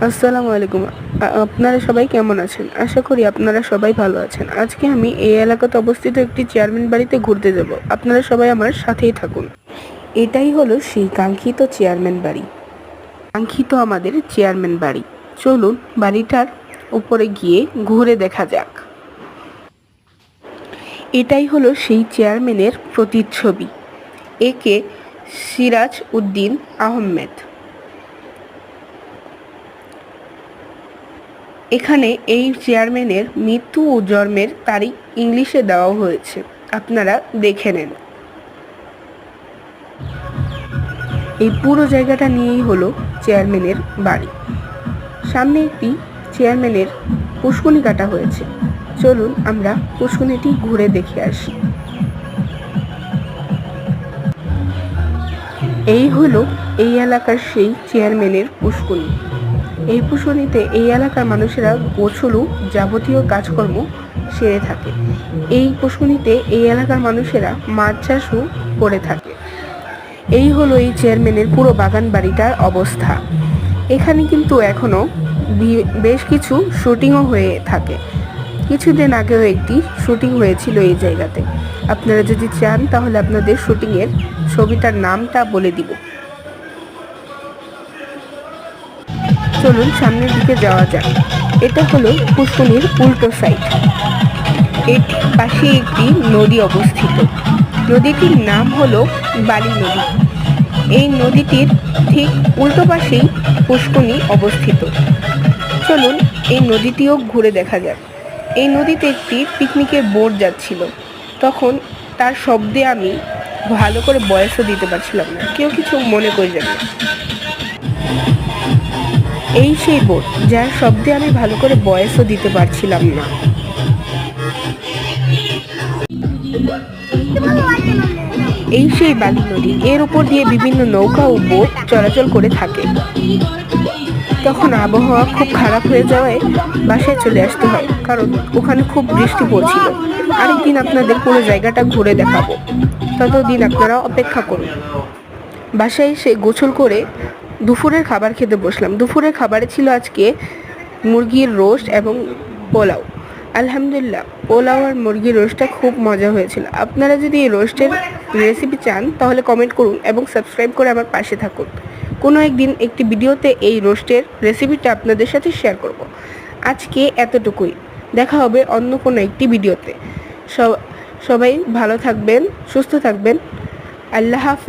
আসসালামু আলাইকুম। আপনারা সবাই কেমন আছেন? আশা করি আপনারা সবাই ভালো আছেন। আজকে আমি এই এলাকাতে অবস্থিত একটি চেয়ারম্যান বাড়িতে ঘুরতে যাব। আপনারা সবাই আমার সাথেই থাকুন। এটাই হলো সেই কাঙ্ক্ষিত চেয়ারম্যান বাড়ি, কাঙ্ক্ষিত আমাদের চেয়ারম্যান বাড়ি। চলুন বাড়িটার উপরে গিয়ে ঘুরে দেখা যাক। এটাই হলো সেই চেয়ারম্যানের প্রতিচ্ছবি, একে সিরাজ উদ্দিন আহমেদ। এখানে এই চেয়ারম্যানের মৃত্যু ও জন্মের তারিখ ইংলিশে দেওয়া হয়েছে, আপনারা দেখে নেন। এই পুরো জায়গাটা নিয়েই হলো চেয়ারম্যানের বাড়ি। সামনে একটি চেয়ারম্যানের পুষ্কুনি কাটা হয়েছে। চলুন আমরা পুষ্কুনিটি ঘুরে দেখে আসি। এই হলো এই এলাকার সেই চেয়ারম্যানের পুষ্কুনি। এই পুষ্কুনিতে এই এলাকার মানুষেরা গোসল ও যাবতীয় কাজকর্ম সেরে থাকে। এই পুষ্কুনিতে এই এলাকার মানুষেরা মাছ চাষও করে থাকে। এই হলো এই চেয়ারম্যানের পুরো বাগান বাড়িটার অবস্থা। এখানে কিন্তু এখনো বেশ কিছু শুটিংও হয়ে থাকে। কিছুদিন আগেও একটি শুটিং হয়েছিল এই জায়গাতে। আপনারা যদি চান তাহলে আপনাদের শুটিংয়ের ছবিটার নামটা বলে দিব। চলুন সামনের দিকে যাওয়া যাক। এটা হলো পুষ্কুনির উল্টো সাইড। এর পাশে একটি নদী অবস্থিত। নদীটির নাম হলো বালি নদী। এই নদীটির ঠিক উল্টো পাশেই পুষ্কুনি অবস্থিত। চলুন এই নদীটিও ঘুরে দেখা যাক। এই নদীতে একটি পিকনিকের বোট যাচ্ছিল। তখন তার শব্দে আমি ভালো করে ভয়েসও দিতে পারছিলাম না, কেউ কিছু মনে করবেন না। এই সেই বোট যার শব্দে আমি ভালো করে ভয়েসও দিতে পারছিলাম না। এই সেই বালি নদী, এর উপর দিয়ে বিভিন্ন নৌকা ও বোট চলাচল করে থাকে। তখন আবহাওয়া খুব খারাপ হয়ে যাওয়ায় বাসায় চলে আসতে হয়, কারণ ওখানে খুব বৃষ্টি পড়ছিল। আরেকদিন আপনাদের পুরো জায়গাটা ঘুরে দেখাবো, ততদিন আপনারা অপেক্ষা করুন। বাসায় এসে গোসল করে দুপুরের খাবার খেতে বসলাম। দুপুরের খাবারে ছিল আজকে মুরগির রোস্ট এবং পোলাও। আলহামদুলিল্লাহ, পোলাও আর মুরগির রোস্টটা খুব মজা হয়েছিল। আপনারা যদি এই রোস্টের রেসিপি চান তাহলে কমেন্ট করুন এবং সাবস্ক্রাইব করে আমার পাশে থাকুন। কোনো একদিন একটি ভিডিওতে এই রোস্টের রেসিপিটা আপনাদের সাথে শেয়ার করব। আজকে এতটুকুই, দেখা হবে অন্য কোনো একটি ভিডিওতে। সবাই ভালো থাকবেন, সুস্থ থাকবেন। আল্লাহ হাফেজ।